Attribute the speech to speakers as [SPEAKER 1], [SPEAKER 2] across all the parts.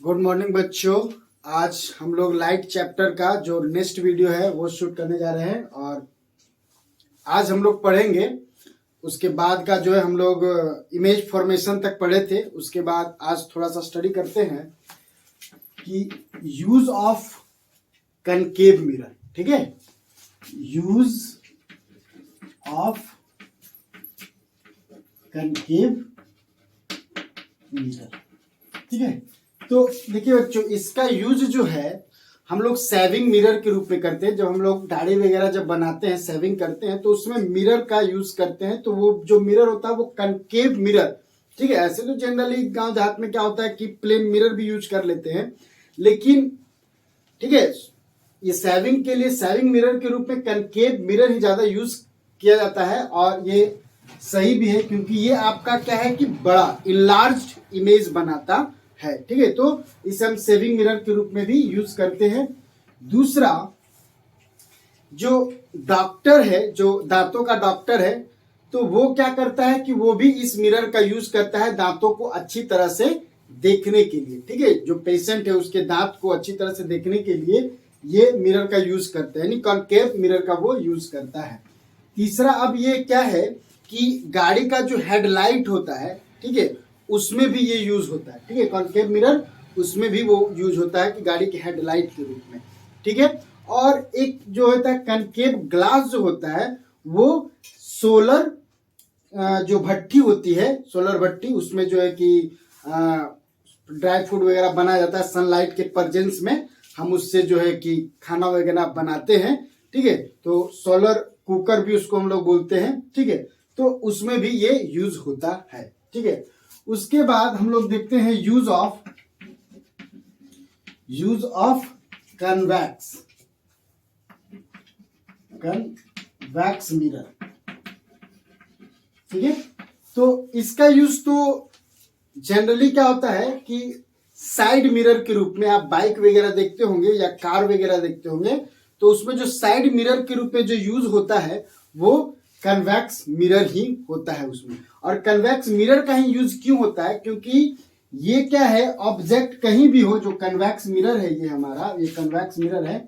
[SPEAKER 1] Good morning बच्चों। आज हम लोग लाइट चैप्टर का जो नेक्स्ट वीडियो है वो शूट करने जा रहे हैं और आज हम लोग पढ़ेंगे। उसके बाद का जो है हम लोग इमेज फॉर्मेशन तक पढ़े थे। उसके बाद आज थोड़ा सा स्टडी करते हैं कि यूज ऑफ कनकेव मिरर। ठीक है, यूज ऑफ कनकेव मिरर। ठीक है, तो देखिए बच्चों, इसका यूज जो है हम लोग सेविंग मिरर के रूप में करते हैं। जब हम लोग दाढ़ी वगैरह जब बनाते हैं, सेविंग करते हैं, तो उसमें मिरर का यूज करते हैं। तो वो जो मिरर होता है वो कनकेव मिरर। ठीक है, ऐसे तो जनरली गांव देहात में क्या होता है कि प्लेन मिरर भी यूज कर लेते हैं, लेकिन ठीक है, ये सेविंग के लिए सेविंग मिरर के रूप में कनकेव मिरर ही ज्यादा यूज किया जाता है। और ये सही भी है क्योंकि ये आपका क्या है कि बड़ा इनलार्ज्ड इमेज बनाता है। ठीक है, तो इसे हम सेविंग मिरर के रूप में भी यूज करते हैं। दूसरा, जो डॉक्टर है, जो दांतों का डॉक्टर है, तो वो क्या करता है कि वो भी इस मिरर का यूज करता है दांतों को अच्छी तरह से देखने के लिए। ठीक है, जो पेशेंट है उसके दांत को अच्छी तरह से देखने के लिए ये मिरर का यूज करता है, यानी कॉनकेव मिरर का वो यूज करता है। तीसरा, अब ये क्या है कि गाड़ी का जो हेडलाइट होता है, ठीक है, उसमें भी ये यूज होता है। ठीक है, कॉनकेव मिरर उसमें भी वो यूज होता है कि गाड़ी के हेडलाइट के रूप में। ठीक है, और एक जो होता है कॉनकेव ग्लास जो होता है वो सोलर जो भट्टी होती है, सोलर भट्टी, उसमें जो है कि ड्राई फ्रूट वगैरह बनाया जाता है सनलाइट के प्रेजेंस में, हम उससे जो है कि खाना वगैरह बनाते हैं। ठीक है, तो सोलर कुकर भी उसको हम लोग बोलते हैं। ठीक है, तो उसमें भी ये यूज होता है। ठीक है, उसके बाद हम लोग देखते हैं यूज ऑफ कन्वैक्स मिरर। ठीक है, तो इसका यूज तो जनरली क्या होता है कि साइड मिरर के रूप में, आप बाइक वगैरह देखते होंगे या कार वगैरह देखते होंगे, तो उसमें जो साइड मिरर के रूप में जो यूज होता है वो कन्वैक्स मिरर ही होता है उसमें। और कन्वैक्स मिरर का ही यूज क्यों होता है? क्योंकि ये क्या है, ऑब्जेक्ट कहीं भी हो, जो कन्वैक्स मिरर है, ये हमारा ये कन्वैक्स मिरर है,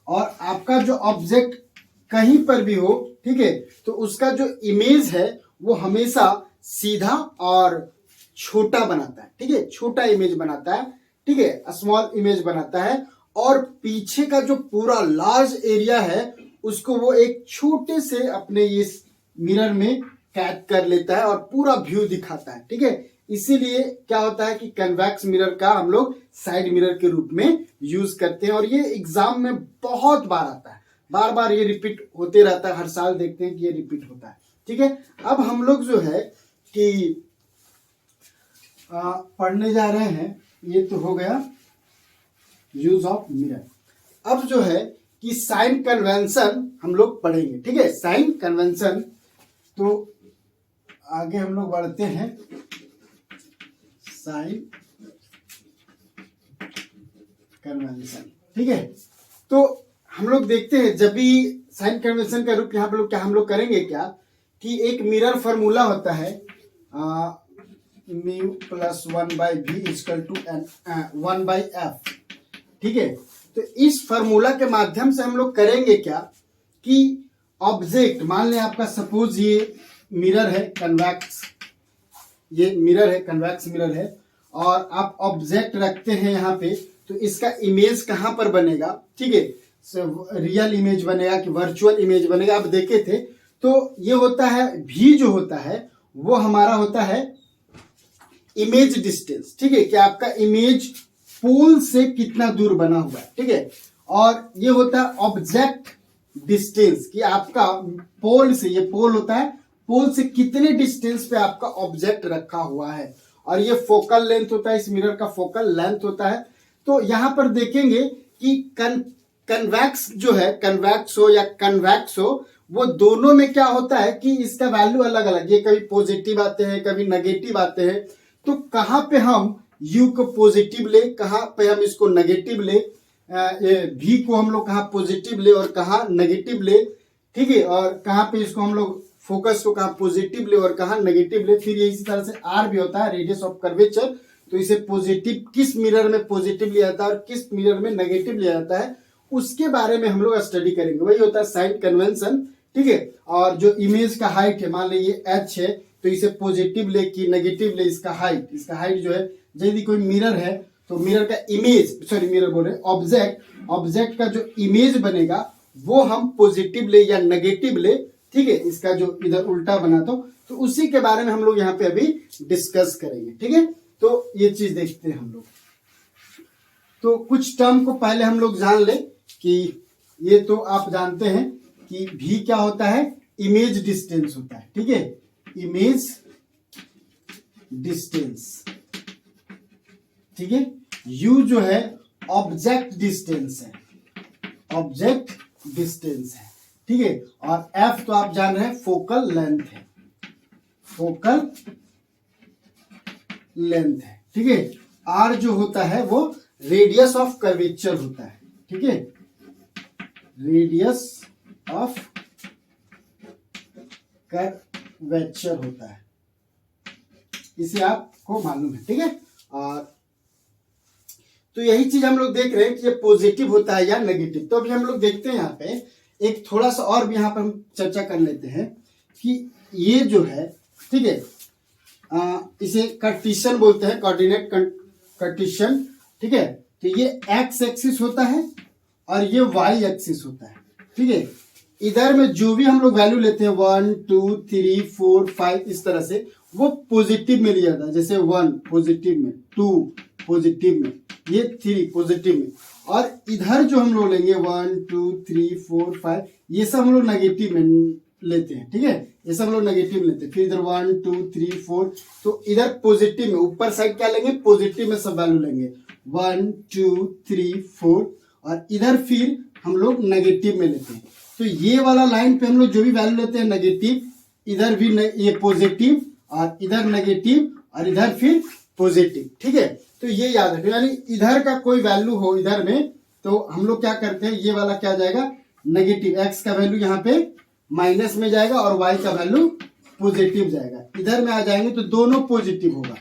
[SPEAKER 1] और आपका जो ऑब्जेक्ट कहीं पर भी हो, ठीक है, तो उसका जो इमेज है वो हमेशा सीधा और छोटा बनाता है। ठीक है, छोटा इमेज बनाता है। ठीक है, स्मॉल इमेज बनाता है, और पीछे का जो पूरा लार्ज एरिया है उसको वो एक छोटे से अपने ये मिरर में कैद कर लेता है और पूरा व्यू दिखाता है। ठीक है, इसीलिए क्या होता है कि कन्वैक्स मिरर का हम लोग साइड मिरर के रूप में यूज करते हैं। और ये एग्जाम में बहुत बार आता है, बार बार ये रिपीट होते रहता है, हर साल देखते हैं कि ये रिपीट होता है। ठीक है, अब हम लोग जो है कि पढ़ने जा रहे हैं, ये तो हो गया यूज ऑफ मिरर। अब जो है कि साइन कन्वेंशन हम लोग पढ़ेंगे। ठीक है, साइन कन्वेंशन, तो आगे हम लोग बढ़ते हैं। साइन कन्वेंशन, ठीक है, तो हम लोग देखते हैं जब भी साइन कन्वेंशन का रूप यहाँ पे लोग क्या हम लोग करेंगे क्या कि एक मिरर फॉर्मूला होता है mu plus 1/v equal to 1/f। ठीक है, तो इस फॉर्मूला के माध्यम से हम लोग करेंगे क्या कि ऑब्जेक्ट, मान लें आपका सपोज ये मिरर है कन्वैक्स, ये मिरर है कन्वैक्स मिरर है, और आप ऑब्जेक्ट रखते हैं यहाँ पे, तो इसका इमेज कहाँ पर बनेगा? ठीक है, रियल इमेज बनेगा कि वर्चुअल इमेज बनेगा? आप देखे थे, तो ये होता है भी जो होता है वो हमारा होता है इमेज डिस्टेंस। ठीक है, कि आपका इमेज पोल से कितना दूर बना हुआ है। ठीक है, और ये होता है ऑब्जेक्ट डिस्टेंस, कि आपका पोल से, ये पोल होता है, पोल से कितने डिस्टेंस पे आपका ऑब्जेक्ट रखा हुआ है। और ये फोकल लेंथ होता है, इस मिरर का फोकल लेंथ होता है। तो यहां पर देखेंगे कि कन्वैक्स जो है, कन्वैक्स हो या कन्वैक्स हो, वो दोनों में क्या होता है कि इसका वैल्यू अलग अलग, ये कभी पॉजिटिव आते हैं, कभी नेगेटिव आते हैं। तो कहां पे हम u को पॉजिटिव ले, कहां पे हम इसको नेगेटिव ले, v को हम लोग कहां पॉजिटिव ले और कहां नेगेटिव ले। ठीक है, और कहां पे इसको हम लोग फोकस को कहां पॉजिटिव ले और कहां नेगेटिव ले। फिर इसी तरह से r भी होता है, रेडियस ऑफ कर्वेचर, तो इसे पॉजिटिव, किस मिरर में पॉजिटिव लिया जाता है और किस मिरर में नेगेटिव लिया जाता है, उसके बारे में हम लोग स्टडी करेंगे। वही होता है साइन कन्वेंशन, ठीक है। और जो इमेज का हाइट है, मान लीजिए h है, तो इसे पॉजिटिव ले कि नेगेटिव ले, इसका हाइट जो है, यदि कोई मिरर है तो मिरर का इमेज, सॉरी मिरर बोल रहे, ऑब्जेक्ट का जो इमेज बनेगा वो हम पॉजिटिव ले या नेगेटिव ले, ठीक है। इसका जो इधर उल्टा बना तो उसी के बारे में हम लोग यहाँ पे अभी डिस्कस करेंगे, ठीक है। तो ये चीज देखते हैं हम लोग। तो कुछ टर्म को पहले हम लोग जान ले कि ये तो आप जानते हैं कि v क्या होता है, इमेज डिस्टेंस होता है, ठीक है, इमेज डिस्टेंस, ठीक है। u जो है ऑब्जेक्ट डिस्टेंस है, ऑब्जेक्ट डिस्टेंस है, ठीक है। और f तो आप जान रहे हैं फोकल लेंथ है, फोकल लेंथ है, ठीक है। r जो होता है वो रेडियस ऑफ कर्वेचर होता है, ठीक है, रेडियस ऑफ कर्वेचर होता है, इसे आपको मालूम है, ठीक है। और तो यही चीज हम लोग देख रहे हैं कि ये पॉजिटिव होता है या नेगेटिव। तो अभी हम लोग देखते हैं यहाँ पे एक थोड़ा सा और भी यहाँ पर हम चर्चा कर लेते हैं कि ये जो है, ठीक है, इसे कार्टेशियन बोलते हैं, कोऑर्डिनेट कार्टेशियन, ठीक है। तो ये एक्स एक्सिस होता है और ये वाई एक्सिस होता है, ठीक है। इधर में जो भी हम लोग वैल्यू लेते हैं 1 2 3 4 5 इस तरह से, वो पॉजिटिव में लिया जाता है। जैसे 1 पॉजिटिव में, 2 पॉजिटिव में, ये 3 पॉजिटिव में। और इधर जो हम लोग लेंगे 1 2 3 4 5 ये सब हम लोग नेगेटिव में लेते हैं, ठीक है, ये सब हम लोग नेगेटिव लेते हैं। फिर इधर 1 2 3 4, तो इधर पॉजिटिव में ऊपर साइड क्या लेंगे, पॉजिटिव में सब वैल्यू लेंगे 1 2 3 4, और इधर फिर हम लोग नेगेटिव में लेते हैं। तो ये वाला लाइन पे हम लोग जो भी वैल्यू लेते हैं नेगेटिव, इधर भी ये पॉजिटिव और इधर नेगेटिव और इधर फिर पॉजिटिव, ठीक है। तो ये याद रखो, यानी इधर का कोई वैल्यू हो इधर में तो हम लोग क्या करते हैं, ये वाला क्या जाएगा नेगेटिव, एक्स का वैल्यू यहाँ पे माइनस में जाएगा और वाई का वैल्यू पॉजिटिव जाएगा। इधर में आ जाएंगे तो दोनों पॉजिटिव होगा,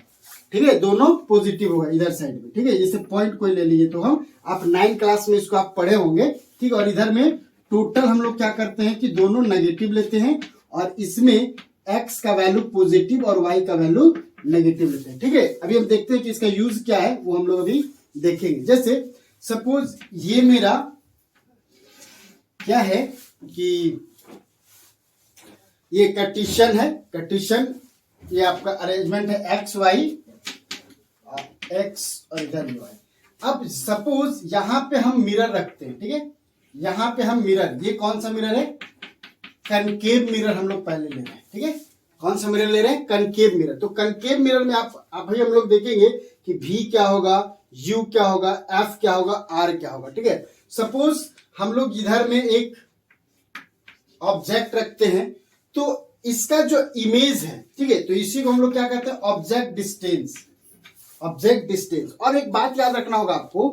[SPEAKER 1] ठीक है, दोनों पॉजिटिव होगा इधर साइड में, ठीक है। जैसे पॉइंट कोई ले लीजिए तो हम, आप 9 क्लास में इसको आप पढ़े होंगे, ठीक। और इधर में टोटल हम लोग क्या करते हैं कि दोनों नेगेटिव लेते हैं और इसमें x का वैल्यू पॉजिटिव और y का वैल्यू नेगेटिव लेते हैं, ठीक है। अभी हम देखते हैं कि इसका यूज क्या है, वो हम लोग अभी देखेंगे। जैसे सपोज ये मेरा क्या है कि ये कार्टेशियन है, कार्टेशियन, ये आपका अरेंजमेंट है एक्स वाई, एक्स और इधर भी वाई। अब सपोज यहां पे हम मिरर रखते हैं, ठीक है, यहां पे हम मिरर, ये कौन सा मिरर है, कनकेव मिरर हम लोग पहले ले रहे हैं, ठीक है। कौन सा मिरर ले रहे हैं, कनकेव मिरर। तो कनकेव मिरर में आप अभी हम लोग देखेंगे कि V क्या होगा, U क्या होगा, F क्या होगा, R क्या होगा, ठीक है। सपोज हम लोग इधर में एक ऑब्जेक्ट रखते हैं तो इसका जो इमेज है, ठीक है, तो इसी को हम लोग क्या कहते हैं, ऑब्जेक्ट डिस्टेंस, ऑब्जेक्ट डिस्टेंस। और एक बात याद रखना होगा आपको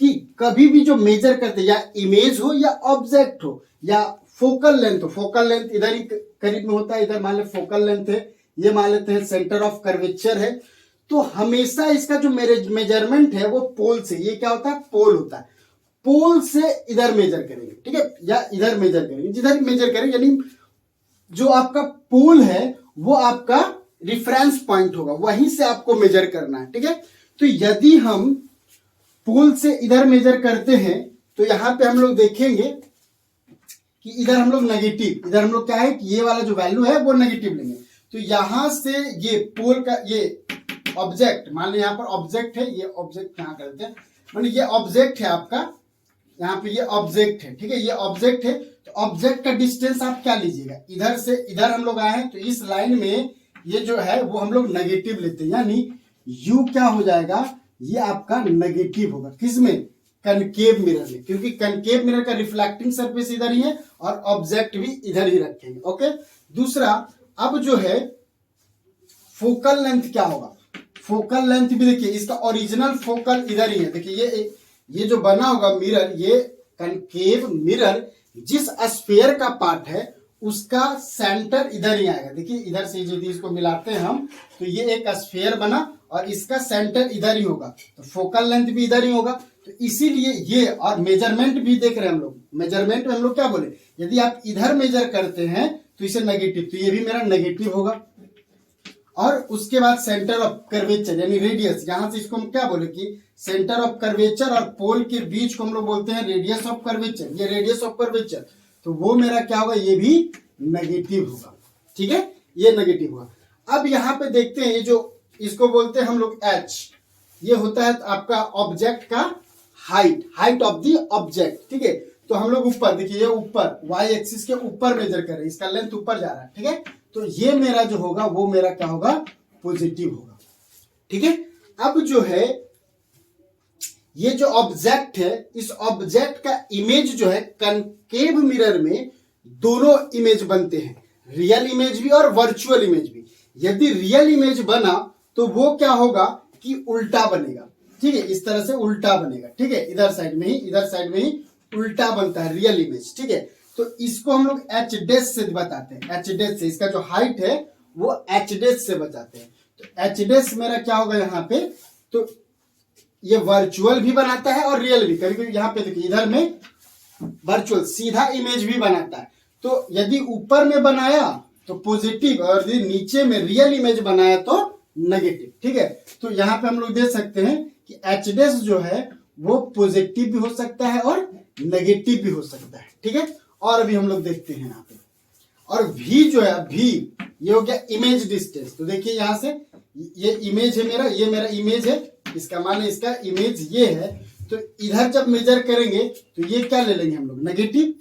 [SPEAKER 1] कि कभी भी जो मेजर करते हैं, या इमेज हो या ऑब्जेक्ट हो या फोकल लेंथ हो, फोकल लेंथ इधर ही करीब में होता है, इधर मान ले फोकल लेंथ है, ये मान लेते हैं सेंटर ऑफ कर्वेचर है, तो हमेशा इसका जो मेजरमेंट है वो पोल से, ये क्या होता है, पोल होता है, पोल से इधर मेजर करेंगे, ठीक है, या इधर मेजर करेंगे, जिधर मेजर करेंगे, यानी जो आपका पोल है वो आपका रिफरेंस पॉइंट होगा, वहीं से आपको मेजर करना है, ठीक है। तो यदि हम पोल से इधर मेजर करते हैं तो यहां पे हम लोग देखेंगे कि इधर हम लोग नेगेटिव, इधर हम लोग क्या है कि ये वाला जो वैल्यू है वो नेगेटिव लेंगे। तो यहां से ये पोल का ये ऑब्जेक्ट, मान लो यहाँ पर ऑब्जेक्ट है, ये ऑब्जेक्ट यहाँ करते हैं, मानिए ये ऑब्जेक्ट है आपका, यहाँ पे ये ऑब्जेक्ट है, ठीक है, ये ऑब्जेक्ट है। तो ऑब्जेक्ट का डिस्टेंस आप क्या लीजिएगा, इधर से इधर हम लोग आए हैं तो इस लाइन में ये जो है वो हम लोग नेगेटिव लेते हैं, यानी यू क्या हो जाएगा, ये आपका नेगेटिव होगा, किसमें, कनकेव मिरर में, क्योंकि कनकेव मिरर का रिफ्लेक्टिंग सरफेस इधर ही है और ऑब्जेक्ट भी इधर ही रखेंगे, ओके। दूसरा, अब जो है फोकल लेंथ क्या होगा, फोकल लेंथ भी देखिए, इसका ओरिजिनल फोकल इधर ही है, देखिए ये जो बना होगा मिरर, ये कनकेव मिरर जिस स्फीयर का पार्ट है उसका सेंटर इधर ही आएगा। देखिए इधर से यदि इसको मिलाते हैं हम तो ये एक स्फीयर बना और इसका सेंटर इधर ही होगा, तो फोकल लेंथ भी इधर ही होगा। तो इसीलिए ये, और मेजरमेंट भी देख रहे हैं हम लोग, मेजरमेंट में हम लोग क्या बोले, यदि आप इधर मेजर करते हैं तो इसे नेगेटिव, तो ये भी मेरा नेगेटिव होगा। और उसके बाद सेंटर ऑफ कर्वेचर यानी रेडियस, यहां से इसको हम क्या बोले कि सेंटर ऑफ कर्वेचर और पोल के बीच को हम लोग बोलते हैं रेडियस ऑफ कर्वेचर, ये रेडियस ऑफ कर्वेचर, तो वो मेरा क्या होगा, ये भी नेगेटिव होगा। ठीक है, ये नेगेटिव होगा। अब यहाँ पे देखते हैं ये जो इसको बोलते हैं हम लोग एच, ये होता है आपका ऑब्जेक्ट का height, height of the object. ठीक है, तो हम लोग ऊपर देखिए, ये ऊपर वाई एक्सिस के ऊपर मेजर कर रहे हैं, इसका लेंथ ऊपर जा रहा है। ठीक है, तो ये मेरा जो होगा वो मेरा क्या होगा, पॉजिटिव होगा। ठीक है, अब जो है ये जो ऑब्जेक्ट है, इस ऑब्जेक्ट का इमेज जो है कनकेव मिरर में दोनों इमेज बनते हैं, रियल इमेज भी और वर्चुअल इमेज भी। यदि रियल इमेज बना तो वो क्या होगा कि उल्टा बनेगा। ठीक है, इस तरह से उल्टा बनेगा। ठीक है, इधर साइड में ही, इधर साइड में ही उल्टा बनता है रियल इमेज। ठीक है, तो इसको हम लोग एच डैश से बताते हैं, एच डैश से, इसका जो हाइट है वो एच डैश से बताते हैं। तो एच डैश मेरा क्या होगा यहाँ पे, तो ये वर्चुअल भी बनाता है और रियल भी। कभी कभी यहाँ पे देखिए इधर में वर्चुअल सीधा इमेज भी बनाता है। तो यदि ऊपर में बनाया तो पॉजिटिव और यदि नीचे में रियल इमेज बनाया तो नेगेटिव। ठीक है, तो यहाँ पे हम लोग देख सकते हैं कि एच डैश जो है वो पॉजिटिव भी हो सकता है और नेगेटिव भी हो सकता है। ठीक है, और अभी हम लोग देखते हैं यहाँ पे, और v जो है, v ये हो गया इमेज डिस्टेंस। तो देखिए यहाँ से ये इमेज है मेरा, ये मेरा इमेज है, इसका मान है इसका इमेज ये है। तो इधर जब मेजर करेंगे तो ये क्या ले लेंगे हम लोग, नेगेटिव,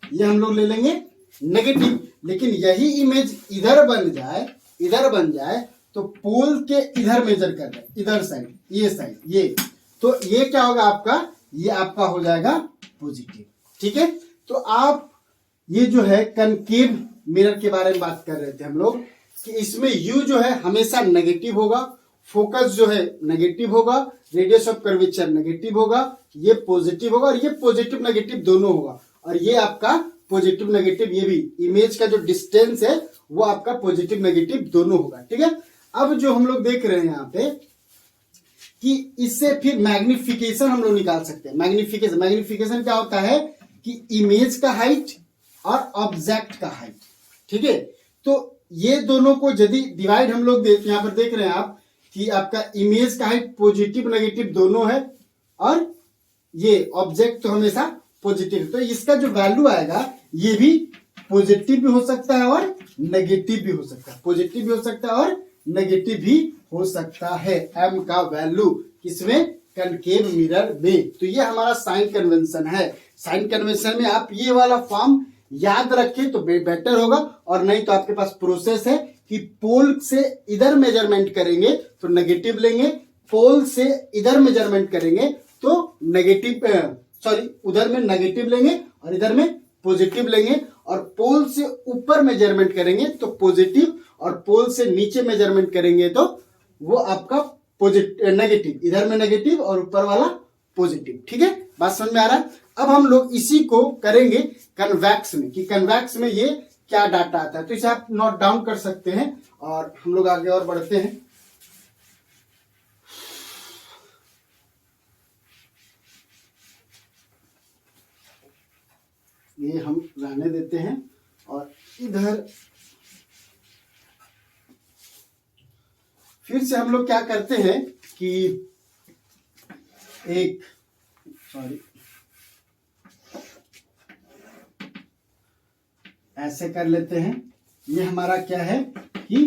[SPEAKER 1] ये हम लोग ले लेंगे नेगेटिव। लेकिन यही इमेज इधर बन जाए, इधर बन जाए तो पोल के इधर मेजर कर रहे हैं, इधर साइड, ये साइड, ये, तो ये क्या होगा आपका, ये आपका हो जाएगा पॉजिटिव। ठीक है, तो आप ये जो है कनकेव मिरर के बारे में बात कर रहे थे हम लोग कि इसमें U जो है हमेशा नेगेटिव होगा, फोकस जो है नेगेटिव होगा, रेडियस ऑफ कर्वेचर नेगेटिव होगा, ये पॉजिटिव होगा और ये पॉजिटिव नेगेटिव दोनों होगा। और ये आपका पॉजिटिव नेगेटिव, ये भी इमेज का जो डिस्टेंस है वो आपका पॉजिटिव नेगेटिव दोनों होगा। ठीक है, अब जो हम लोग देख रहे हैं यहाँ पे कि इससे फिर मैग्निफिकेशन हम लोग निकाल सकते हैं। मैग्निफिकेशन, मैग्निफिकेशन क्या होता है कि इमेज का हाइट और ऑब्जेक्ट का हाइट। ठीक है, तो ये दोनों को यदि डिवाइड हम लोग यहाँ पर देख रहे हैं आप कि आपका इमेज का हाइट पॉजिटिव नेगेटिव दोनों है और ये ऑब्जेक्ट तो हमेशा पॉजिटिव, तो इसका जो वैल्यू आएगा ये भी पॉजिटिव भी हो सकता है और नेगेटिव भी हो सकता है, पॉजिटिव भी हो सकता है और नेगेटिव भी हो सकता है। एम का वैल्यू किसमें, कनकेव मिरर में। तो ये हमारा साइन कन्वेंशन है। साइन कन्वेंशन में आप ये वाला फॉर्म याद रखें तो बेटर होगा, और नहीं तो आपके पास प्रोसेस है कि पोल से इधर मेजरमेंट करेंगे तो नेगेटिव लेंगे, पोल से इधर मेजरमेंट करेंगे तो नेगेटिव, सॉरी उधर में नेगेटिव लेंगे और इधर में पॉजिटिव लेंगे, और पोल से ऊपर मेजरमेंट करेंगे तो पॉजिटिव, और पोल से नीचे मेजरमेंट करेंगे तो वो आपका पॉजिटिव नेगेटिव, इधर में नेगेटिव और ऊपर वाला पॉजिटिव। ठीक है, बात समझ में आ रहा है। अब हम लोग इसी को करेंगे कन्वेक्स में कि कन्वेक्स में ये क्या डाटा आता है, तो इसे आप नोट डाउन कर सकते हैं और हम लोग आगे और बढ़ते हैं। ये हम रहने देते हैं और इधर फिर से हम लोग क्या करते हैं कि एक, सॉरी ऐसे कर लेते हैं। ये हमारा क्या है कि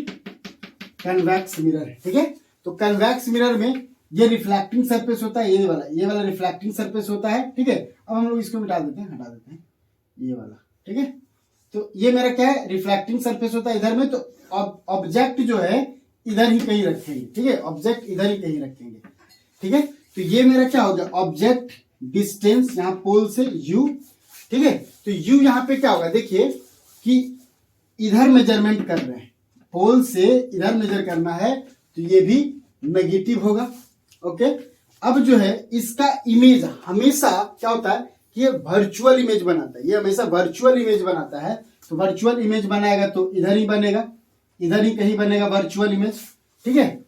[SPEAKER 1] कन्वेक्स मिरर है। ठीक है, तो कन्वेक्स मिरर में ये रिफ्लेक्टिंग सरफेस होता है, ये वाला रिफ्लेक्टिंग सरफेस होता है। ठीक है, अब हम लोग इसको मिटा देते हैं, हटा देते हैं ये वाला। ठीक है, तो ये मेरा क्या है, रिफ्लेक्टिंग सरफेस होता है इधर में, तो ऑब्जेक्ट जो है इधर ही कहीं रखेंगे। ठीक है, ऑब्जेक्ट इधर ही कहीं रखेंगे। ठीक है, तो ये मेरा क्या हो गया, ऑब्जेक्ट डिस्टेंस यहाँ पोल से u। ठीक है, तो u यहाँ पे क्या होगा, देखिए कि इधर मेजरमेंट कर रहे हैं, पोल से इधर मेजर करना है तो ये भी नेगेटिव होगा। ओके, अब जो है इसका इमेज हमेशा क्या होता है कि ये वर्चुअल इमेज बनाता है, ये हमेशा वर्चुअल इमेज बनाता है। तो वर्चुअल इमेज बनाएगा तो इधर ही बनेगा, इधर ही कहीं बनेगा वर्चुअल इमेज, ठीक है,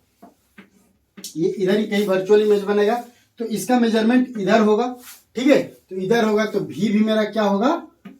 [SPEAKER 1] ये इधर ही कहीं वर्चुअल इमेज बनेगा। तो इसका मेजरमेंट इधर होगा, ठीक है, तो इधर होगा तो भी मेरा क्या होगा,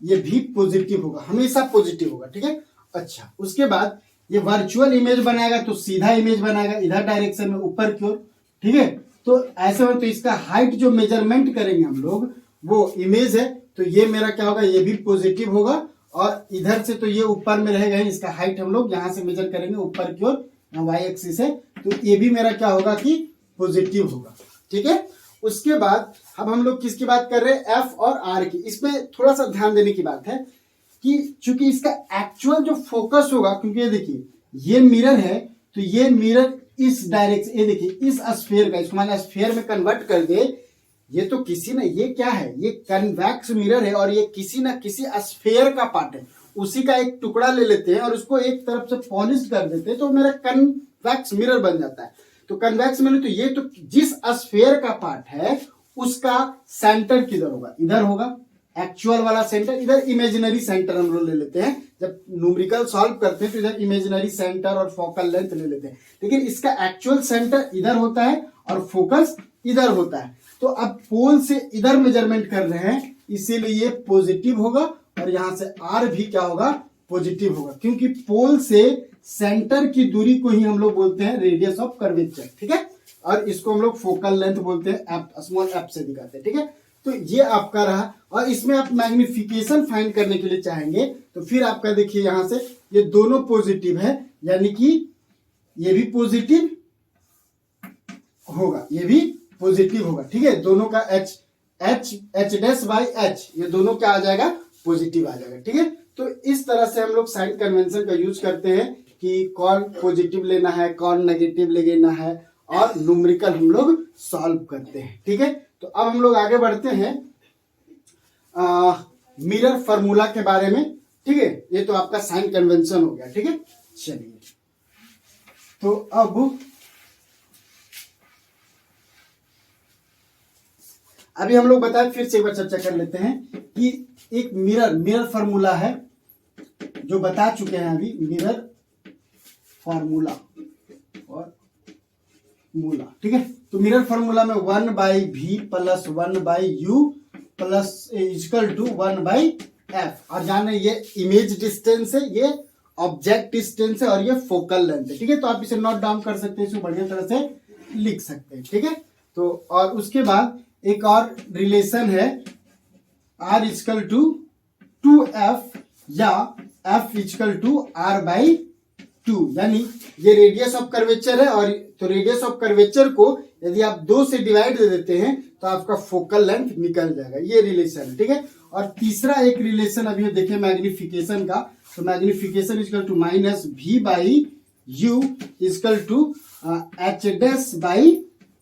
[SPEAKER 1] ये भी पॉजिटिव होगा, हमेशा पॉजिटिव होगा, ठीक है। अच्छा, उसके बाद ये वर्चुअल इमेज बनाएगा तो सीधा इमेज बनाएगा इधर डायरेक्शन में ऊपर की ओर, ठीक है। तो ऐसे हो तो इसका हाइट जो मेजरमेंट करेंगे हम लोग वो इमेज है, तो ये मेरा क्या होगा, ये भी पॉजिटिव होगा, और इधर से तो ये ऊपर में रहेगा ही, इसका हाइट हम लोग यहाँ से मेजर करेंगे ऊपर की ओर वाई एक्सिस है, तो ये भी मेरा क्या होगा कि पॉजिटिव होगा, ठीक है। उसके बाद अब हम लोग किसकी बात कर रहे हैं, एफ और आर की। इसमें थोड़ा सा ध्यान देने की बात है कि चूंकि इसका एक्चुअल जो फोकस होगा, क्योंकि ये देखिए ये मिरर है, तो ये मिरर इस डायरेक्शन, ये देखिए इस स्फीयर का, इसको मान स्फीयर में कन्वर्ट कर दे, ये तो किसी ना, ये क्या है, ये कन्वेक्स मिरर है और ये किसी ना किसी स्फीयर का पार्ट है, उसी का एक टुकड़ा ले लेते हैं और उसको एक तरफ से पॉलिश कर देते हैं तो मेरा कन्वेक्स मिरर बन जाता है। तो कन्वेक्स मिरर, तो ये तो जिस स्फीयर का पार्ट है उसका सेंटर किधर होगा, इधर होगा, एक्चुअल वाला सेंटर, इधर इमेजिनरी सेंटर हम लोग ले लेते हैं। जब न्यूमेरिकल सॉल्व करते हैं तो इधर इमेजिनरी सेंटर और फोकल लेंथ ले लेते हैं, लेकिन इसका एक्चुअल सेंटर इधर होता है और फोकस इधर होता है। तो अब पोल से इधर मेजरमेंट कर रहे हैं, इसीलिए ये पॉजिटिव होगा और यहां से आर भी क्या होगा, पॉजिटिव होगा, क्योंकि पोल से सेंटर की दूरी को ही हम लोग बोलते हैं रेडियस ऑफ कर्वेचर, ठीक है, और इसको हम लोग फोकल लेंथ बोलते हैं, एफ, स्मॉल एफ से दिखाते हैं, ठीक है। तो ये आपका रहा, और इसमें आप मैग्निफिकेशन फाइंड करने के लिए चाहेंगे तो फिर आपका देखिए यहां से ये दोनों पॉजिटिव है, यानी कि ये भी पॉजिटिव होगा, ये भी पॉजिटिव होगा, ठीक है, दोनों का H H H dash by H, ये दोनों क्या आ जाएगा, पॉजिटिव आ जाएगा, ठीक है। तो इस तरह से हम लोग साइन कन्वेंशन का यूज करते हैं कि कौन पॉजिटिव लेना है, कौन नेगेटिव लेना है, और न्यूमेरिकल हम लोग सॉल्व करते हैं, ठीक है। तो अब हम लोग आगे बढ़ते हैं मिरर फार्मूला के बारे में, ठीक है, ये तो आपका साइन कन्वेंशन हो गया, ठीक है। चलिए, तो अब अभी हम लोग बताए, फिर से एक बार चर्चा कर लेते हैं कि एक मिरर फार्मूला है जो बता चुके हैं अभी, मिरर फार्मूला और मूला, ठीक है। तो मिरर फार्मूला में 1/v plus 1/u plus equal to 1/f, और जाने ये इमेज डिस्टेंस है, ये ऑब्जेक्ट डिस्टेंस है और ये फोकल लेंथ है, ठीक है। तो आप इसे नोट डाउन कर सकते हैं, इसे बढ़िया तरह से लिख सकते हैं, ठीक है। तो और उसके बाद एक और रिलेशन है r इक्वल टू 2f या f इक्वल टू r/2, यानी ये रेडियस ऑफ कर्वेचर है, और तो रेडियस ऑफ कर्वेचर को यदि आप 2 से डिवाइड दे देते हैं तो आपका फोकल लेंथ निकल जाएगा, ये रिलेशन है, ठीक है। और तीसरा एक रिलेशन अभी देखें मैग्निफिकेशन का, तो magnification equal to minus v/u equal to h dash by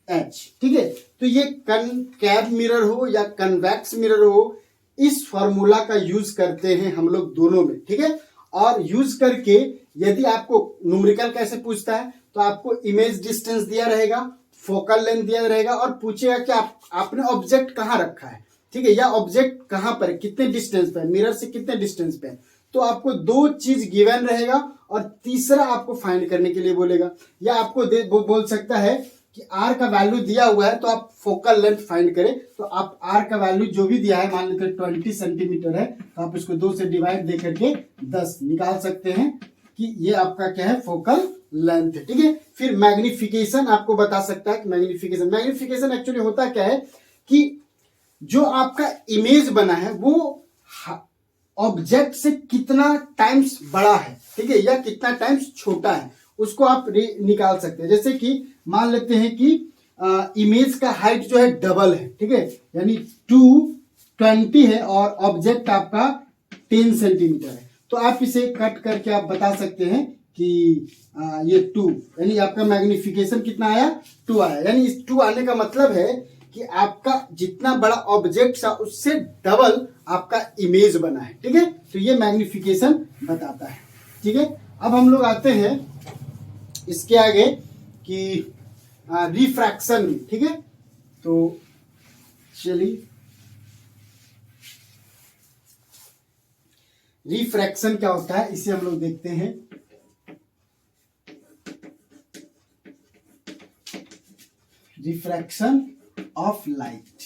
[SPEAKER 1] h, ठीक है। तो ये कनकैव मिरर हो या कन्वेक्स मिरर हो, इस फॉर्मूला का यूज करते हैं हम लोग दोनों में, ठीक है। और यूज करके यदि आपको न्यूमेरिकल कैसे पूछता है तो आपको इमेज डिस्टेंस दिया रहेगा, फोकल लेंथ दिया रहेगा, और पूछेगा कि आपने ऑब्जेक्ट कहाँ रखा है, ठीक है, या ऑब्जेक्ट कहाँ पर है, कितने डिस्टेंस पे है, मिरर से कितने डिस्टेंस पे है। तो आपको 2 चीज गिवन रहेगा और तीसरा आपको फाइंड करने के लिए बोलेगा, या आपको वो बोल सकता है कि r का वैल्यू दिया हुआ है तो आप फोकल लेंथ फाइंड करें, तो आप r का वैल्यू जो भी दिया है, मान लीजिए 20 सेंटीमीटर है, तो आप इसको 2 से डिवाइड दे करके 10 निकाल सकते हैं कि ये आपका क्या है, फोकल लेंथ है, ठीक है। फिर मैग्निफिकेशन आपको बता सकता है कि मैग्निफिकेशन एक्चुअली होता क्या है कि जो आपका इमेज बना है वो ऑब्जेक्ट से कितना टाइम्स बड़ा है, ठीक है, या कितना टाइम्स छोटा है, उसको आप निकाल सकते हैं। जैसे कि मान लेते हैं कि इमेज का हाइट जो है डबल है, ठीक है, यानी 220 है और ऑब्जेक्ट आपका 10 सेंटीमीटर है, तो आप इसे कट करके आप बता सकते हैं कि ये 2, यानी आपका मैग्निफिकेशन कितना आया, 2 आया, यानी इस 2 आने का मतलब है कि आपका जितना बड़ा ऑब्जेक्ट था उससे डबल आपका इमेज बना है, ठीक है। तो ये मैग्निफिकेशन बताता है, ठीक है। अब हम लोग आते हैं इसके आगे कि रिफ्रैक्शन में, ठीक है। तो चलिए रिफ्रैक्शन क्या होता है इसे हम लोग देखते हैं। रिफ्रैक्शन ऑफ लाइट,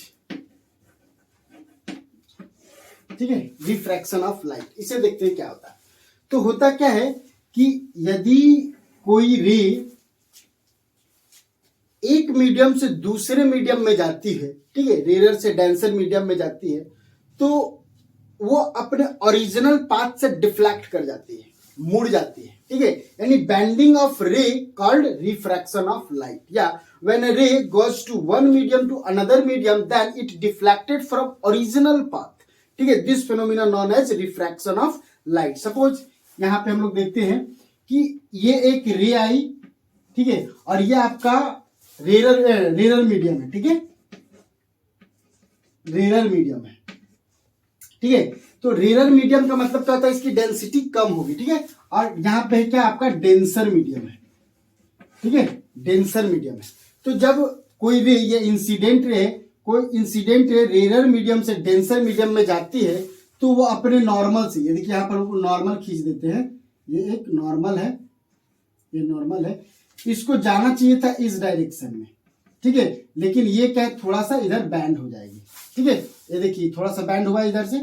[SPEAKER 1] ठीक है, रिफ्रैक्शन ऑफ लाइट, इसे देखते हैं क्या होता है। तो होता क्या है कि यदि कोई रे एक मीडियम से दूसरे मीडियम में जाती है, ठीक है, रेयर से डेंसर मीडियम में जाती है, तो वो अपने ओरिजिनल पाथ से डिफ्लेक्ट कर जाती है, मुड़ जाती है, ठीक है, यानी bending of ray called refraction of light. या when a ray goes to one medium to another medium then it deflected from original path, ठीक है, this phenomena known as refraction of light. Suppose यहां पे हम लोग देखते हैं कि ये एक रे आई, ठीक है, और ये आपका रेयर मीडियम है, ठीक है, रेयर मीडियम है, ठीक है। तो रेयर मीडियम का मतलब क्या होता है, इसकी डेंसिटी कम होगी, ठीक है, और यहां पे क्या आपका डेंसर मीडियम है, ठीक है, डेंसर मीडियम है। तो जब कोई रे, ये इंसिडेंट रे, कोई इंसिडेंट रे रेयर मीडियम से डेंसर मीडियम में जाती है, तो वो अपने नॉर्मल से, ये देखिए यहां पर नॉर्मल खींच देते हैं, ये एक नॉर्मल है, ये नॉर्मल है, इसको जाना चाहिए था इस डायरेक्शन में, ठीक है, लेकिन ये क्या है, थोड़ा सा इधर बैंड हो जाएगी, ठीक है, ये देखिए थोड़ा सा बैंड हुआ इधर से,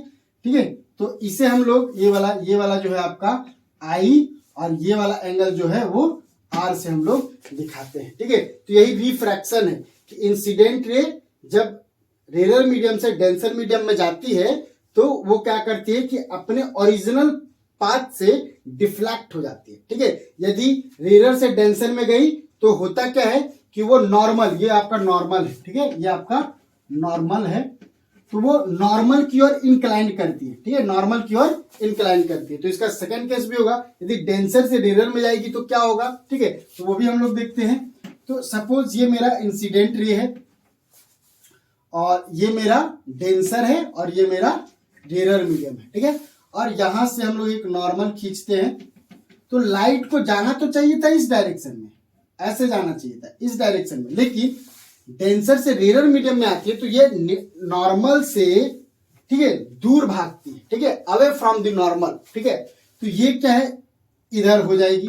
[SPEAKER 1] ठीक है। तो इसे हम लोग ये वाला जो है आपका आई, और ये वाला एंगल जो है वो आर से हम लोग दिखाते हैं, ठीक है। तो यही रिफ्रैक्शन है कि इंसिडेंट रे जब रेयर मीडियम से डेंसर मीडियम में जाती है, तो वो क्या करती है कि अपने ओरिजिनल पाथ से डिफ्लेक्ट हो जाती है, ठीक है। यदि रेयर से डेंसर में गई तो होता क्या है कि वो नॉर्मल, ये आपका नॉर्मल है, ठीक है, ये आपका नॉर्मल है, तो वो नॉर्मल की ओर इंक्लाइन करती है, ठीक है, नॉर्मल की ओर इंक्लाइन करती है। तो इसका सेकंड केस भी होगा, यदि डेंसर से रेयर में जाएगी तो क्या होगा, ठीक है, तो वो भी हम लोग देखते हैं। तो सपोज ये मेरा इंसिडेंट रे है, और ये मेरा डेंसर है, और ये मेरा रेयर मीडियम है, ठीक है, और यहां से हम लोग एक नॉर्मल खींचते हैं, तो लाइट को जाना तो चाहिए था इस डायरेक्शन में, ऐसे जाना चाहिए था इस डायरेक्शन में, लेकिन डेंसर से रेयर मीडियम में आती है तो ये नॉर्मल से, ठीक है, दूर भागती है, ठीक है, अवे फ्रॉम द नॉर्मल, ठीक है। तो ये क्या है, इधर हो जाएगी,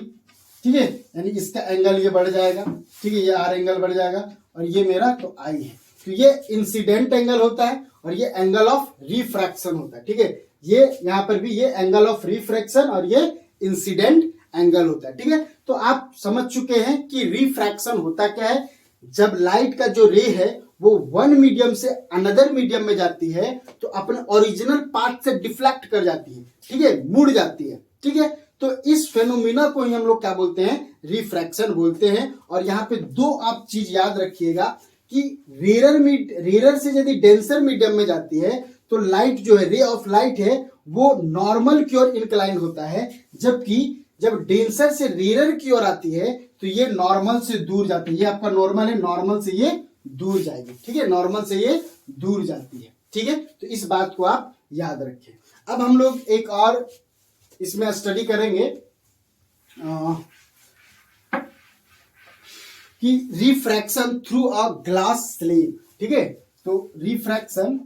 [SPEAKER 1] ठीक है, यानी इसका एंगल ये बढ़ जाएगा, ठीक है, ये आर एंगल बढ़ जाएगा, और ये मेरा तो आई है। तो ये इंसिडेंट एंगल होता है, और ये एंगल ऑफ रिफ्रैक्शन होता है, ठीक है, ये यहां पर भी ये एंगल ऑफ रिफ्रैक्शन और ये इंसिडेंट एंगल होता है, ठीक है। तो आप समझ चुके हैं कि रिफ्रैक्शन होता क्या है, जब लाइट का जो रे है वो वन मीडियम से अनदर मीडियम में जाती है, तो अपने ओरिजिनल पाथ से डिफ्लेक्ट कर जाती है, ठीक है, मुड़ जाती है, ठीक है। तो इस फेनोमिना को ही हम लोग क्या बोलते हैं, रिफ्रैक्शन बोलते हैं। और यहाँ पे दो आप चीज याद रखिएगा कि रेयर से यदि डेंसर मीडियम में जाती है तो लाइट जो है, रे ऑफ लाइट है, वो नॉर्मल की ओर इंक्लाइन होता है, जबकि जब डेंसर से रेयर की ओर आती है तो ये नॉर्मल से दूर जाती है, ये आपका नॉर्मल है, नॉर्मल से ये दूर जाएगी, ठीक है, नॉर्मल से ये दूर जाती है, ठीक है। तो इस बात को आप याद रखें। अब हम लोग एक और इसमें स्टडी करेंगे कि refraction through a glass slab, ठीक है। तो refraction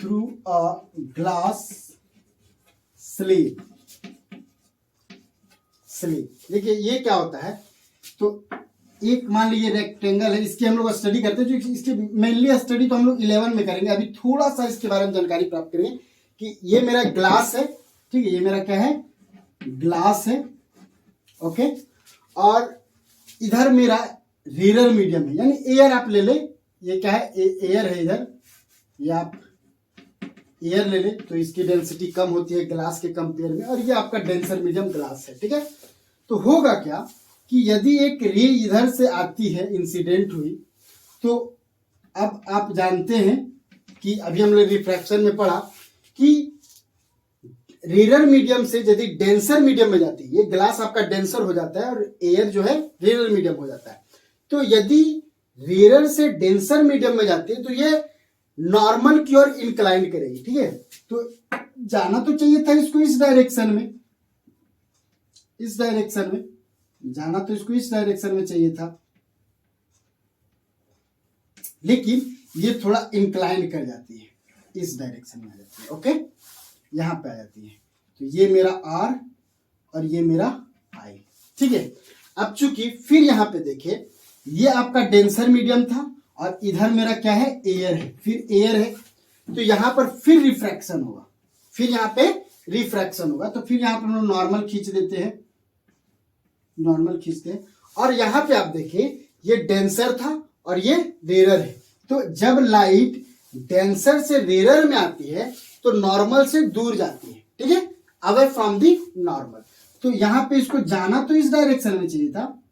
[SPEAKER 1] through a glass slab. देखिए ये क्या होता है, तो एक मान लीजिए रेक्टेंगल है, इसकी हम लोग स्टडी करते हैं, जो इसकी मेनली स्टडी तो हम लोग 11 में करेंगे। अभी थोड़ा सा इसके बारे में जानकारी प्राप्त करेंगे कि ये मेरा ग्लास है, ठीक है, ये मेरा क्या है, ग्लास है, ओके, और इधर मेरा रेयर मीडियम है, यानी एयर आप ले ले, ये क्या है, एयर है इधर, ये आप एयर ले ले तो इसकी डेंसिटी कम होती है ग्लास के कंपेयर में, और ये आपका डेंसर मीडियम ग्लास है, ठीक है। तो होगा क्या कि यदि एक रे इधर से आती है, इंसिडेंट हुई, तो अब आप जानते हैं कि अभी हम लोग रिफ्रैक्शन में पढ़ा कि रेयर मीडियम से यदि डेंसर मीडियम में जाती है, ये ग्लास आपका डेंसर हो जाता है और एयर जो है रेयर मीडियम हो जाता है। तो यदि रेयर से डेंसर मीडियम में जाती है तो ये नॉर्मल की ओर इंक्लाइन करेगी, ठीक है। तो जाना तो चाहिए था इसको इस डायरेक्शन में, जाना तो इसको इस डायरेक्शन में चाहिए था, लेकिन ये थोड़ा इंक्लाइन कर जाती है, इस डायरेक्शन में आ जाती है। ओके, यहाँ पे आ जाती है। तो ये मेरा R और ये मेरा I, ठीक है। अब चूंकि फिर यहाँ पे देखिए, ये आपका डेंसर मीडियम था और इधर मेरा क्या है, एयर है, फिर एयर है, तो यहाँ पर फिर रिफ्रैक्शन होगा, फिर यहाँ पे रिफ्रैक्शन होगा। तो फिर यहाँ पर हम लोग नॉर्मल खींच देते हैं, नॉर्मल खींचते हैं। और यहाँ पे आप देखिए, ये डेंसर था और ये रेयर है। तो जब लाइट डेंसर से रेयर में आती है तो नॉर्मल से दूर जाती है, ठीक है, अवे फ्रॉम दी नॉर्मल। तो यहाँ पे इसको जाना तो इस डायरेक्शन में चाहिए था,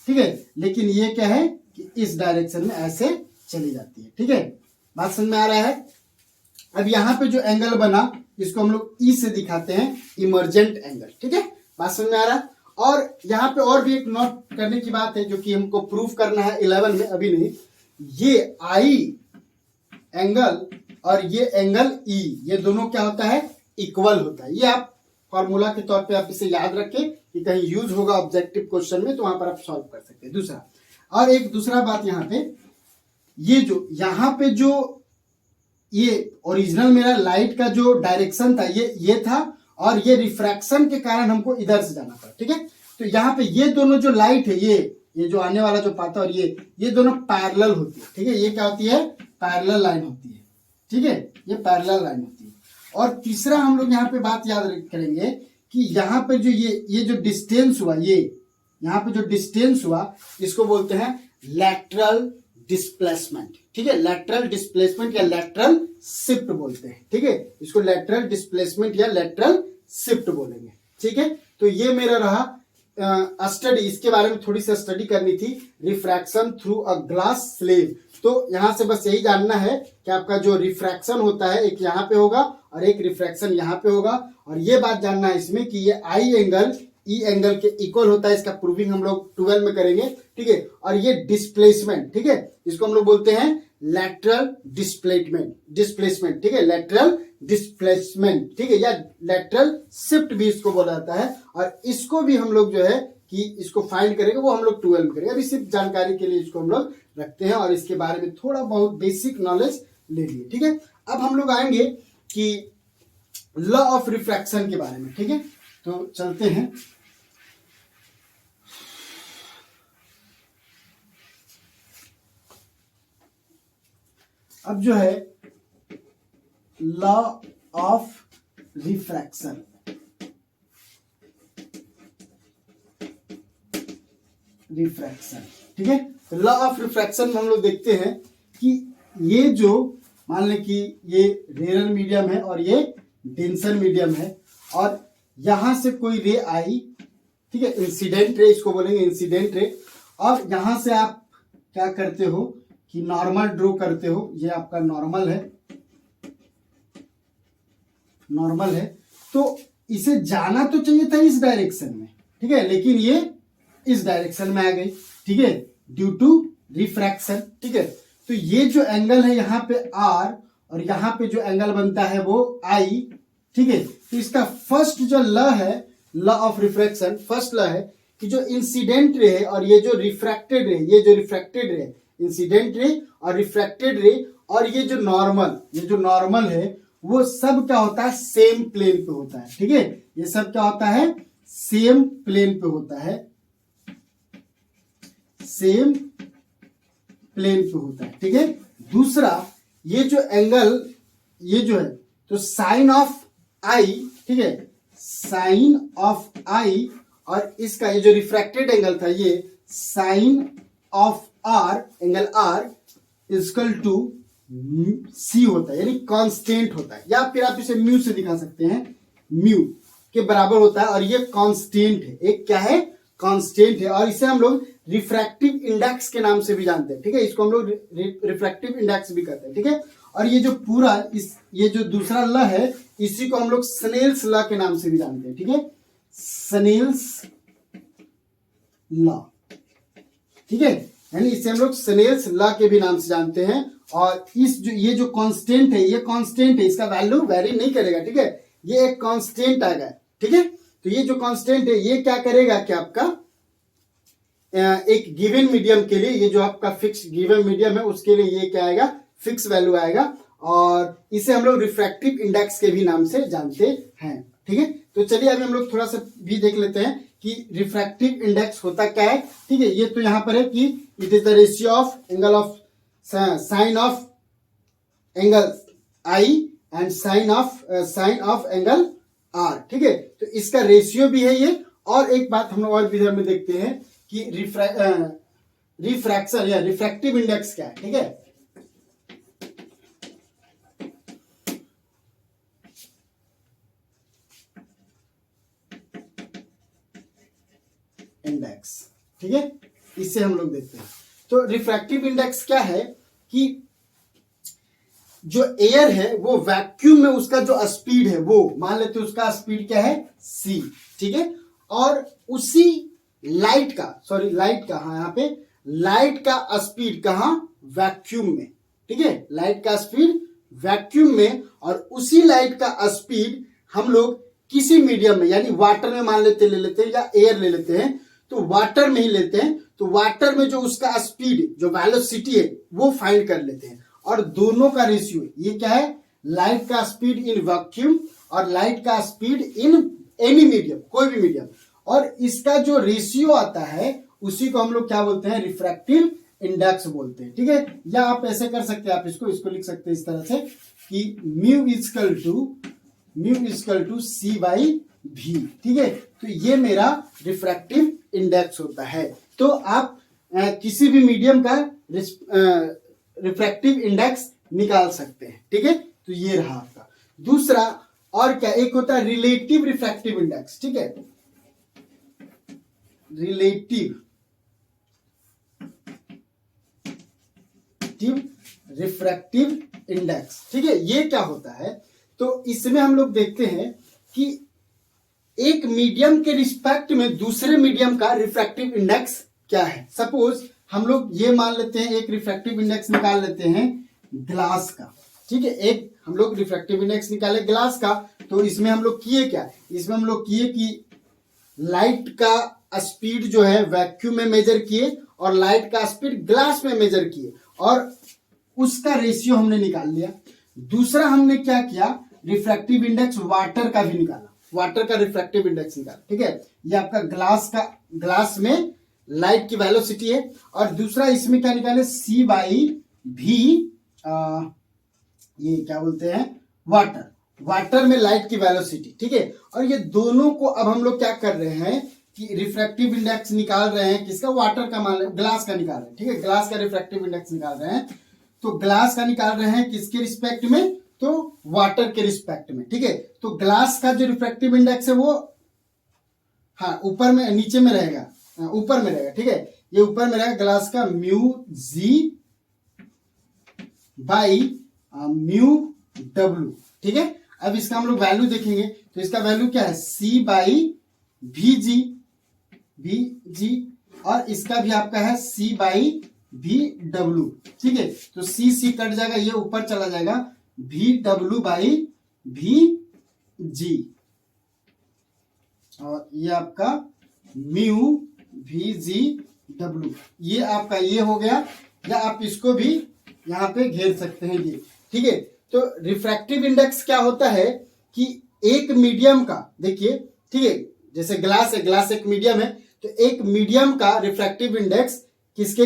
[SPEAKER 1] ठीक है, लेकिन ये क्या है कि इस डायरेक्शन में ऐसे चली जाती है, ठीक है। बात समझ में आ रहा है। अब यहाँ पे जो एंगल बना, इसको हम लोग ई से दिखाते हैं, इमर्जेंट एंगल, ठीक है। बात समझ में आ रहा है। और यहाँ पे और भी एक नोट करने की बात है जो कि हमको प्रूफ करना है 11 में, अभी नहीं। ये आई एंगल और ये एंगल ई, ये दोनों क्या होता है, इक्वल होता है। ये आप फॉर्मूला के तौर पे आप इसे याद रखें कि कहीं यूज होगा ऑब्जेक्टिव क्वेश्चन में, तो वहां पर आप सॉल्व कर सकते हैं। दूसरा, और एक दूसरा बात यहाँ पे, ये जो यहाँ पे जो ये ओरिजिनल मेरा लाइट का जो डायरेक्शन था ये था, और ये रिफ्रैक्शन के कारण हमको इधर से जाना पड़ा, ठीक है। तो यहाँ पे ये दोनों जो लाइट है, ये जो आने वाला जो पाता और ये दोनों पैरेलल होती है, ठीक है। ये क्या होती है, पैरेलल लाइन होती है, ठीक है, ये पैरेलल लाइन होती है। और तीसरा हम लोग यहाँ पे बात याद करेंगे कि यहाँ पे जो ये जो डिस्टेंस हुआ, ये यहाँ पे जो डिस्टेंस हुआ, इसको बोलते हैं लैटरल डिस्प्लेसमेंट, ठीक है। लैटरल डिस्प्लेसमेंट या लैटरल शिफ्ट बोलते हैं, ठीक है। इसको लैटरल डिस्प्लेसमेंट या लैटरल शिफ्ट बोलेंगे, ठीक है। तो ये मेरा रहा स्टडी, इसके बारे में थोड़ी सी स्टडी करनी थी, refraction through a glass slab. तो यहां से बस यही जानना है कि आपका जो रिफ्रैक्शन होता है, एक यहाँ पे होगा और एक रिफ्रैक्शन यहाँ पे होगा। और ये बात जानना है इसमें कि ये आई एंगल ई एंगल के इक्वल होता है, इसका प्रूविंग हम लोग 12 में करेंगे, ठीक है। और ये डिस्प्लेसमेंट, ठीक है, इसको हम लोग बोलते हैं लैटरल डिस्प्लेसमेंट, ठीक है, लैटरल डिस्प्लेसमेंट, ठीक है, या लैटरल शिफ्ट भी इसको बोला जाता है। और इसको भी हम लोग जो है कि इसको फाइंड करेंगे, वो हम लोग 12 में करेंगे। अभी सिर्फ जानकारी के लिए इसको हम लोग रखते हैं और इसके बारे में थोड़ा बहुत बेसिक नॉलेज ले लिए, ठीक है। अब हम लोग आएंगे कि लॉ ऑफ रिफ्रैक्शन के बारे में, ठीक है। तो चलते हैं। अब जो है लॉ ऑफ रिफ्रैक्शन, ठीक है। तो लॉ ऑफ रिफ्रैक्शन में हम लोग देखते हैं कि ये जो मान लें कि ये रेयर मीडियम है और ये डेंसर मीडियम है, और यहां से कोई रे आई, ठीक है, इंसिडेंट रे इसको बोलेंगे, इंसिडेंट रे। और यहां से आप क्या करते हो कि नॉर्मल ड्रॉ करते हो, ये आपका नॉर्मल है, नॉर्मल है। तो इसे जाना तो चाहिए था इस डायरेक्शन में, ठीक है, लेकिन ये इस डायरेक्शन में आ गई, ठीक है, ड्यू टू रिफ्रैक्शन, ठीक है। तो ये जो एंगल है यहाँ पे R और यहाँ पे जो एंगल बनता है वो I, ठीक है। तो इसका फर्स्ट जो लॉ है, law of refraction, first law है कि जो इंसिडेंट रे है और ये जो रिफ्रैक्टेड रे, ये जो रिफ्रैक्टेड रे, इंसिडेंट रे और रिफ्रैक्टेड रे, और ये जो नॉर्मल है, वो सब क्या होता है, सेम प्लेन पे होता है, ठीक है। ये सब क्या होता है, सेम प्लेन पे होता है, सेम प्लेन पे होता है, ठीक है। दूसरा, ये जो एंगल, ये जो है, तो साइन ऑफ आई, ठीक है, साइन ऑफ आई, और इसका ये जो रिफ्रैक्टेड एंगल था, ये sine of R, angle R equal to C होता है, यानी कांस्टेंट होता है, या फिर आप इसे म्यू से दिखा सकते हैं, म्यू के बराबर होता है। और ये कांस्टेंट है, एक क्या है, कांस्टेंट है। और इसे हम लोग रिफ्रैक्टिव इंडेक्स के नाम से भी जानते हैं, ठीक है, इसको हम लोग रिफ्रैक्टिव इंडेक्स भी कहते हैं, ठीक है। और ये जो पूरा ये जो दूसरा लॉ है, इसी को हम लोग स्नेल्स लॉ के नाम से भी जानते हैं, ठीक है, स्नेल्स लॉ, ठीक है, यानी इसे हम लोग स्नेल्स लॉ के भी नाम से जानते हैं। और ये जो कांस्टेंट है, ये कांस्टेंट है, इसका वैल्यू वेरी नहीं करेगा, ठीक है, ये एक कांस्टेंट आ गया, ठीक है। तो ये जो कांस्टेंट है, ये क्या करेगा कि आपका एक गिवन मीडियम के लिए, ये जो आपका फिक्स गिवन मीडियम है उसके लिए ये क्या आएगा, फिक्स वैल्यू आएगा, और इसे हम लोग रिफ्रैक्टिव इंडेक्स के भी नाम से जानते हैं। ठीक है, तो चलिए अभी हम लोग थोड़ा सा भी देख लेते हैं कि रिफ्रैक्टिव इंडेक्स होता क्या है। ठीक है, ये तो यहाँ पर है कि it is the ratio of angle of sine of angle I and sine of angle R. ठीक है, तो इसका रेशियो भी है ये। और एक बात हम लोग और विधि में देखते हैं कि रिफ्रैक्शन या रिफ्रैक्टिव इंडेक्स क्या है। ठीक है, इंडेक्स, ठीक है, इससे हम लोग देखते हैं। तो रिफ्रैक्टिव इंडेक्स क्या है कि जो एयर है वो वैक्यूम में उसका जो स्पीड है वो मान लेते हैं उसका स्पीड क्या है c। ठीक है, और उसी लाइट का हाँ यहाँ पे लाइट का स्पीड कहाँ, वैक्यूम में। ठीक है, लाइट का स्पीड वैक्यूम में, और उसी लाइट का स्पीड हम लोग किसी मीडियम में यानी वाटर में मान लेते ले लेते हैं या एयर ले लेते हैं, तो वाटर में ही लेते हैं, तो वाटर में जो उसका स्पीड जो वेलोसिटी है वो फाइंड कर लेते हैं, और दोनों का रेशियो ये क्या है, लाइट का स्पीड इन वैक्यूम और लाइट का स्पीड इन एनी मीडियम, कोई भी मीडियम, और इसका जो रेशियो आता है उसी को हम लोग क्या बोलते हैं, रिफ्रैक्टिव इंडेक्स बोलते हैं। ठीक है, या आप ऐसे कर सकते हैं, आप इसको लिख सकते हैं इस तरह से कि mu equal to c by v. ठीक है, तो ये मेरा रिफ्रैक्टिव इंडेक्स होता है। तो आप किसी भी मीडियम का रिफ्रैक्टिव इंडेक्स निकाल सकते हैं। ठीक है, तो ये रहा आपका। दूसरा और क्या, एक होता है रिलेटिव रिफ्रैक्टिव इंडेक्स। ठीक है, रिलेटिव रिफ्रैक्टिव इंडेक्स। ठीक है, ये क्या होता है, तो इसमें हम लोग देखते हैं कि एक मीडियम के रिस्पेक्ट में दूसरे मीडियम का रिफ्रैक्टिव इंडेक्स क्या है। सपोज हम लोग ये मान लेते हैं, एक रिफ्रैक्टिव इंडेक्स निकाल लेते हैं ग्लास का। ठीक है, एक हम लोग रिफ्रैक्टिव इंडेक्स निकाले ग्लास का, तो इसमें हम लोग किए क्या, इसमें हम लोग किए कि लाइट का स्पीड जो है वैक्यूम में मेजर किए और लाइट का स्पीड ग्लास में मेजर किए, और उसका रेशियो हमने निकाल लिया। दूसरा हमने क्या किया, रिफ्रैक्टिव इंडेक्स वाटर का भी निकाला, वाटर का रिफ्रैक्टिव इंडेक्स निकाला। ठीक है, ये आपका ग्लास में लाइट की वेलोसिटी है, और दूसरा इसमें क्या निकाले, सी बाई भी, ये क्या बोलते हैं, वाटर में लाइट की वेलोसिटी। ठीक है, और ये दोनों को अब हम लोग क्या कर रहे हैं कि रिफ्रैक्टिव इंडेक्स निकाल रहे हैं, किसका, वाटर का, मान ग्लास का निकाल रहे हैं। ठीक है, ग्लास का रिफ्रैक्टिव इंडेक्स निकाल रहे हैं, तो ग्लास का निकाल रहे हैं किसके रिस्पेक्ट में, तो वाटर के रिस्पेक्ट में। ठीक है, तो ग्लास का जो रिफ्रैक्टिव इंडेक्स है वो हाँ ऊपर में, नीचे में रहेगा, ऊपर में रहेगा। ठीक है, ये ऊपर में रहेगा ग्लास का म्यू जी बाई म्यू डब्ल्यू। ठीक है, अब इसका हम लोग वैल्यू देखेंगे, तो इसका वैल्यू क्या है, सी बाई भी जी, और इसका भी आपका है सी बाई भी डब्ल्यू। ठीक है, तो सी कट जाएगा, ये ऊपर चला जाएगा, भी डब्ल्यू बाई भी जी, और ये आपका म्यू भी जी डब्ल्यू, ये आपका ये हो गया, या आप इसको भी यहाँ पे घेर सकते हैं ये। ठीक है, तो रिफ्रैक्टिव इंडेक्स क्या होता है कि एक मीडियम का, देखिए, ठीक है, जैसे ग्लास है, ग्लास एक मीडियम है, तो एक मीडियम का रिफ्रैक्टिव इंडेक्स किसके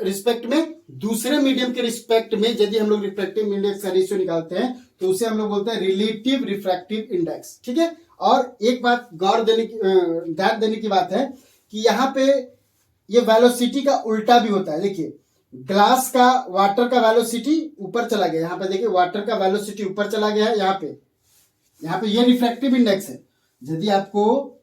[SPEAKER 1] रिस्पेक्ट में, दूसरे मीडियम के रिस्पेक्ट में यदि हम लोग रिफ्रैक्टिव इंडेक्स का रेशियो निकालते हैं तो उसे हम लोग बोलते हैं रिलेटिव रिफ्रैक्टिव इंडेक्स। ठीक है, और एक बात गौर ध्यान देने की बात है कि यहाँ पे ये वेलोसिटी का उल्टा भी होता है। देखिए, ग्लास का, वाटर का वेलोसिटी ऊपर चला गया, यहाँ पे देखिए वाटर का वेलोसिटी ऊपर चला गया है, यहाँ पे ये रिफ्रैक्टिव इंडेक्स है। यदि आपको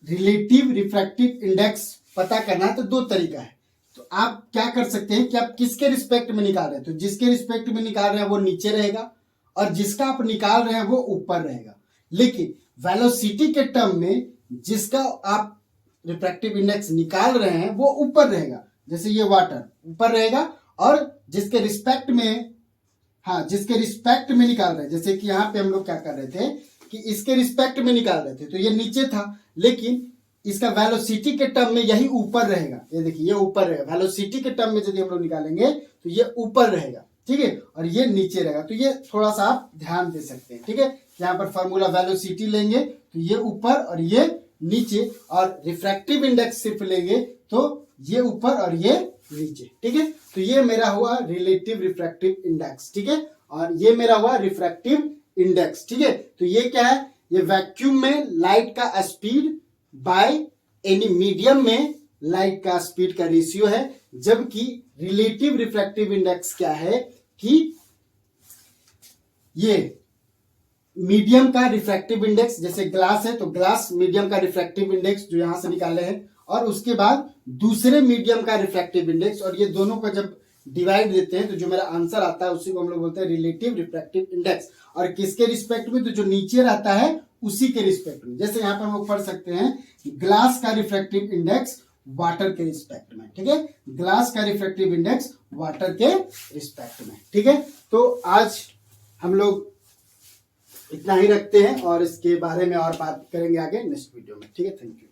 [SPEAKER 1] रिलेटिव रिफ्रैक्टिव इंडेक्स पता करना है तो दो तरीका है, तो आप क्या कर सकते हैं कि आप किसके रिस्पेक्ट में निकाल रहे हैं, तो जिसके रिस्पेक्ट में निकाल रहे हैं वो नीचे रहेगा, और जिसका आप निकाल रहे हैं वो ऊपर रहेगा। लेकिन वेलोसिटी के टर्म में जिसका आप रिफ्रैक्टिव इंडेक्स निकाल रहे हैं वो ऊपर रहेगा, जैसे ये वाटर ऊपर रहेगा, और जिसके रिस्पेक्ट में, हाँ जिसके रिस्पेक्ट में निकाल रहे हैं, जैसे कि यहाँ पे हम लोग क्या कर रहे थे कि इसके रिस्पेक्ट में निकाल रहे थे तो ये नीचे था, लेकिन इसका वेलोसिटी के टर्म में यही ऊपर रहेगा, ये देखिए ये ऊपर रहेगा, वेलोसिटी के टर्म में यदि हम लोग निकालेंगे तो ये ऊपर रहेगा, ठीक है, और ये नीचे रहेगा। तो ये थोड़ा सा आप ध्यान दे सकते हैं, ठीक है। यहाँ पर फॉर्मूला वेलोसिटी लेंगे तो ये ऊपर और ये नीचे, और रिफ्रैक्टिव इंडेक्स सिर्फ लेंगे तो ये ऊपर और ये नीचे, ठीक है। तो ये मेरा हुआ रिलेटिव रिफ्रैक्टिव इंडेक्स, ठीक है, और ये मेरा हुआ रिफ्रैक्टिव इंडेक्स, ठीक है। तो ये क्या है, ये वैक्यूम में लाइट का स्पीड बाय एनी मीडियम में लाइट का स्पीड का रेशियो है, जबकि रिलेटिव रिफ्रैक्टिव इंडेक्स क्या है कि ये मीडियम का रिफ्रैक्टिव इंडेक्स, जैसे ग्लास है तो ग्लास मीडियम का रिफ्रैक्टिव इंडेक्स जो यहां से निकाले हैं, और उसके बाद दूसरे मीडियम का रिफ्रैक्टिव इंडेक्स, और ये दोनों का जब डिवाइड देते हैं तो जो मेरा आंसर आता है उसी को हम लोग बोलते हैं रिलेटिव रिफ्रैक्टिव इंडेक्स। और किसके रिस्पेक्ट में, तो जो नीचे रहता है उसी के रिस्पेक्ट में। जैसे यहाँ पर हम लोग पढ़ सकते हैं ग्लास का रिफ्रैक्टिव इंडेक्स वाटर के रिस्पेक्ट में, ठीक है, ग्लास का रिफ्रैक्टिव इंडेक्स वाटर के रिस्पेक्ट में, ठीक है। तो आज हम लोग इतना ही रखते हैं और इसके बारे में और बात करेंगे आगे नेक्स्ट वीडियो में, ठीक है। Thank you.